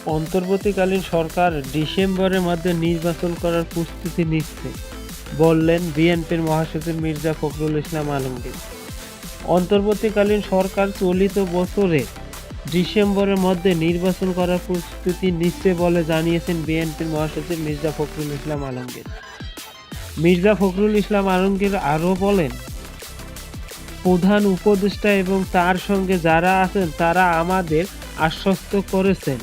অন্তর্বর্তীকালীন সরকার ডিসেম্বরের মধ্যে নির্বাচন করার প্রস্তুতি নিচ্ছে বললেন বিএনপির মহাসচিব মির্জা ফখরুল ইসলাম আলমগীর। অন্তর্বর্তীকালীন সরকার চলিত বছরে ডিসেম্বরের মধ্যে নির্বাচন করার প্রস্তুতি নিচ্ছে বলে জানিয়েছেন বিএনপির মহাসচিব মির্জা ফখরুল ইসলাম আলমগীর। মির্জা ফখরুল ইসলাম আলমগীর আরও বলেন, প্রধান উপদেষ্টা এবং তার সঙ্গে যারা আছেন তারা আমাদের আশ্বস্ত করেছেন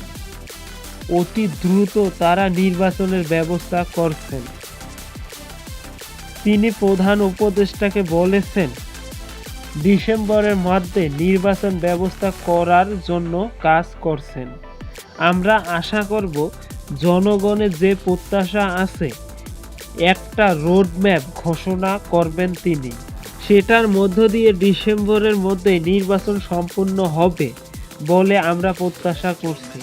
অতি দ্রুত তারা নির্বাচনের ব্যবস্থা করছেন। তিনি প্রধান উপদেষ্টাকে বলেছেন ডিসেম্বরের মধ্যে নির্বাচন ব্যবস্থা করার জন্য কাজ করছেন। আমরা আশা করব জনগণের যে প্রত্যাশা আছে একটা রোডম্যাপ ঘোষণা করবেন তিনি, সেটার মধ্য দিয়ে ডিসেম্বরের মধ্যে নির্বাচন সম্পূর্ণ হবে বলে আমরা প্রত্যাশা করছি।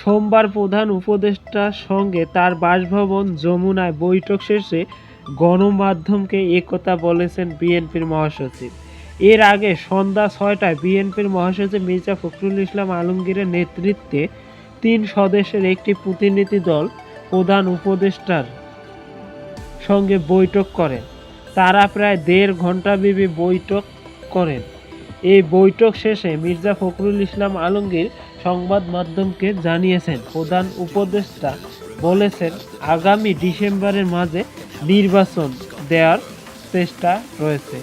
সোমবার প্রধান উপদেষ্টার সঙ্গে তার বাসভবন যমুনায় বৈঠক শেষে গণমাধ্যমকে একথা বলেছেন বিএনপির মহাসচিব। এর আগে সন্ধ্যা ৬টায় বিএনপির মহাসচিব মির্জা ফখরুল ইসলাম আলমগীরের নেতৃত্বে ৩ সদস্যের একটি প্রতিনিধি দল প্রধান উপদেষ্টার সঙ্গে বৈঠক করেন। তারা প্রায় ১.৫ ঘণ্টাব্যাপী বৈঠক করেন। এই বৈঠক শেষে মির্জা ফখরুল ইসলাম আলমগীর সংবাদ মাধ্যমকে জানিয়েছেন, প্রধান উপদেষ্টা বলেছেন আগামী ডিসেম্বরের মাঝে নির্বাচন দেওয়ার চেষ্টা রয়েছে।